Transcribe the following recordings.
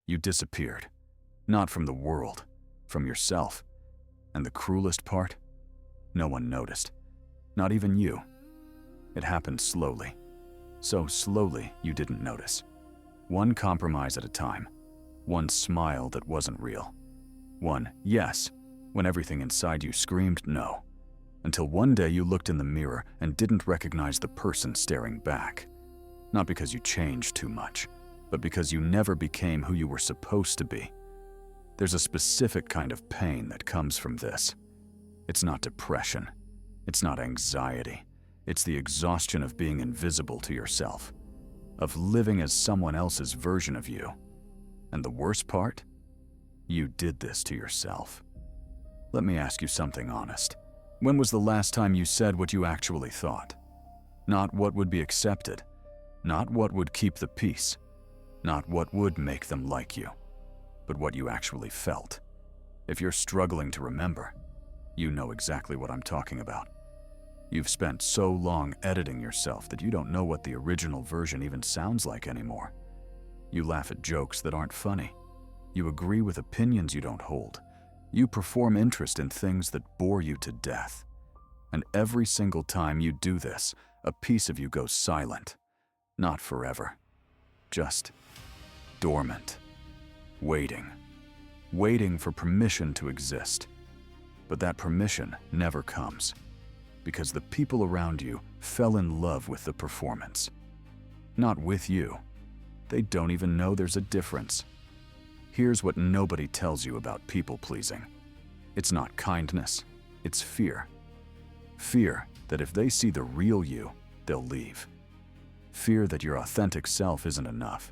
You disappeared. Not from the world, from yourself. And the cruelest part? No one noticed. Not even you. It happened slowly. So slowly you didn't notice. One compromise at a time. One smile that wasn't real. One yes, when everything inside you screamed no. Until one day you looked in the mirror and didn't recognize the person staring back. Not because you changed too much, but because you never became who you were supposed to be. There's a specific kind of pain that comes from this. It's not depression. It's not anxiety. It's the exhaustion of being invisible to yourself, of living as someone else's version of you. And the worst part? You did this to yourself. Let me ask you something honest. When was the last time you said what you actually thought? Not what would be accepted, not what would keep the peace, not what would make them like you, but what you actually felt. If you're struggling to remember, you know exactly what I'm talking about. You've spent so long editing yourself that you don't know what the original version even sounds like anymore. You laugh at jokes that aren't funny. You agree with opinions you don't hold. You perform interest in things that bore you to death. And every single time you do this, a piece of you goes silent. Not forever. Just dormant. Waiting. Waiting for permission to exist. But that permission never comes. Because the people around you fell in love with the performance. Not with you. They don't even know there's a difference. Here's what nobody tells you about people-pleasing. It's not kindness, it's fear. Fear that if they see the real you, they'll leave. Fear that your authentic self isn't enough.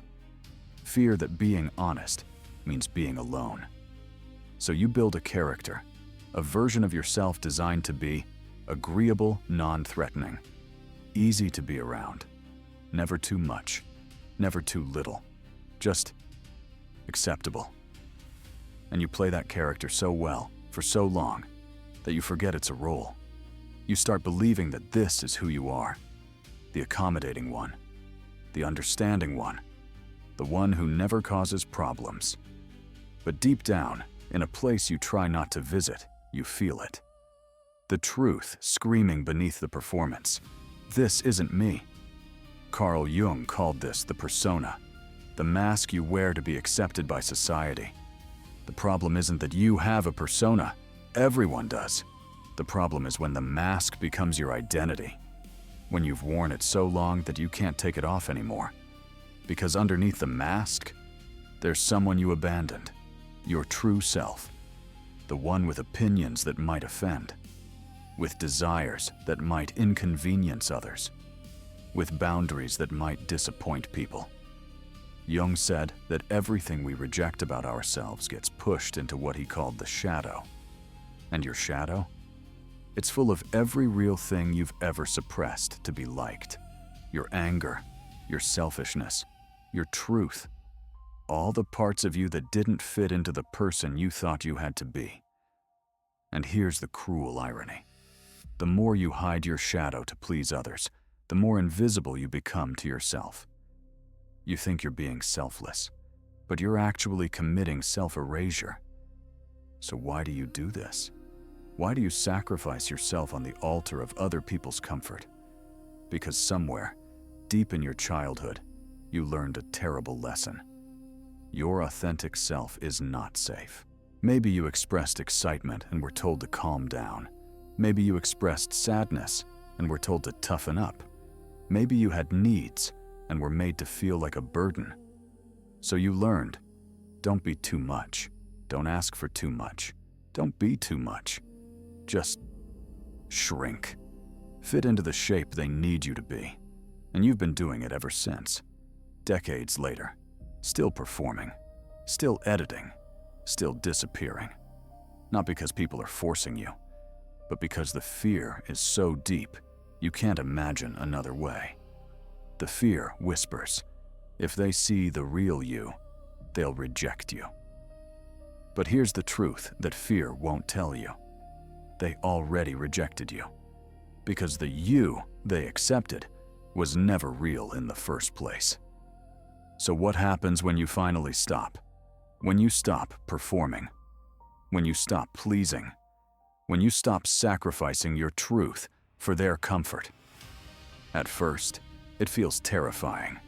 Fear that being honest means being alone. So you build a character, a version of yourself designed to be agreeable, non-threatening, easy to be around, never too much, never too little, just acceptable. And you play that character so well, for so long, that you forget it's a role. You start believing that this is who you are, the accommodating one, the understanding one, the one who never causes problems. But deep down, in a place you try not to visit, you feel it. The truth screaming beneath the performance. This isn't me. Carl Jung called this the persona, the mask you wear to be accepted by society. The problem isn't that you have a persona. Everyone does. The problem is when the mask becomes your identity. When you've worn it so long that you can't take it off anymore. Because underneath the mask, there's someone you abandoned. Your true self. The one with opinions that might offend. With desires that might inconvenience others. With boundaries that might disappoint people. Jung said that everything we reject about ourselves gets pushed into what he called the shadow. And your shadow? It's full of every real thing you've ever suppressed to be liked. Your anger, your selfishness, your truth. All the parts of you that didn't fit into the person you thought you had to be. And here's the cruel irony. The more you hide your shadow to please others, the more invisible you become to yourself. You think you're being selfless, but you're actually committing self-erasure. So why do you do this? Why do you sacrifice yourself on the altar of other people's comfort? Because somewhere, deep in your childhood, you learned a terrible lesson. Your authentic self is not safe. Maybe you expressed excitement and were told to calm down. Maybe you expressed sadness and were told to toughen up. Maybe you had needs and were made to feel like a burden. So you learned, don't be too much. Don't ask for too much. Don't be too much. Just shrink. Fit into the shape they need you to be. And you've been doing it ever since. Decades later, still performing, still editing, still disappearing. Not because people are forcing you, but because the fear is so deep, you can't imagine another way. The fear whispers, if they see the real you, they'll reject you. But here's the truth that fear won't tell you. They already rejected you. Because the you they accepted was never real in the first place. So what happens when you finally stop? When you stop performing, when you stop pleasing, when you stop sacrificing your truth for their comfort. At first, it feels terrifying,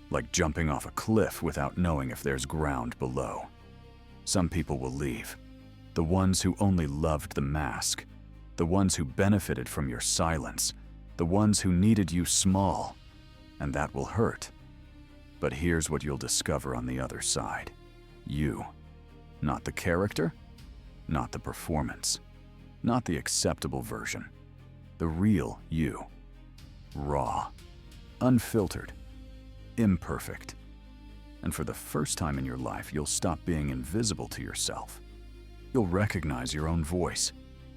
like jumping off a cliff without knowing if there's ground below. Some people will leave, the ones who only loved the mask, the ones who benefited from your silence, the ones who needed you small, and that will hurt. But here's what you'll discover on the other side. You. Not the character, not the performance, not the acceptable version. The real you. Raw, unfiltered, imperfect. And for the first time in your life, you'll stop being invisible to yourself. You'll recognize your own voice.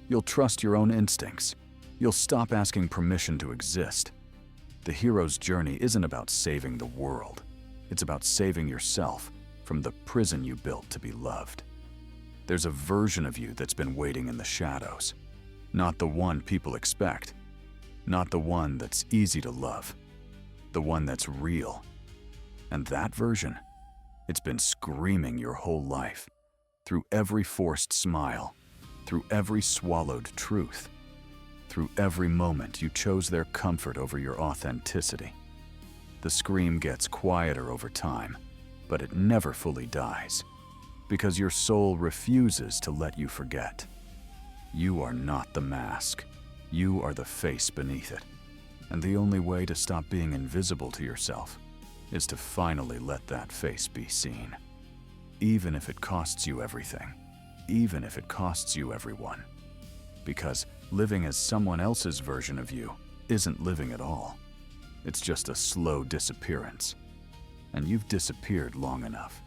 You'll trust your own instincts. You'll stop asking permission to exist. The hero's journey isn't about saving the world. It's about saving yourself from the prison you built to be loved. There's a version of you that's been waiting in the shadows. Not the one people expect. Not the one that's easy to love. The one that's real. And that version, it's been screaming your whole life. Through every forced smile. Through every swallowed truth. Through every moment you chose their comfort over your authenticity. The scream gets quieter over time, but it never fully dies, because your soul refuses to let you forget. You are not the mask. You are the face beneath it. And the only way to stop being invisible to yourself is to finally let that face be seen. Even if it costs you everything. Even if it costs you everyone. Because living as someone else's version of you isn't living at all. It's just a slow disappearance. And you've disappeared long enough.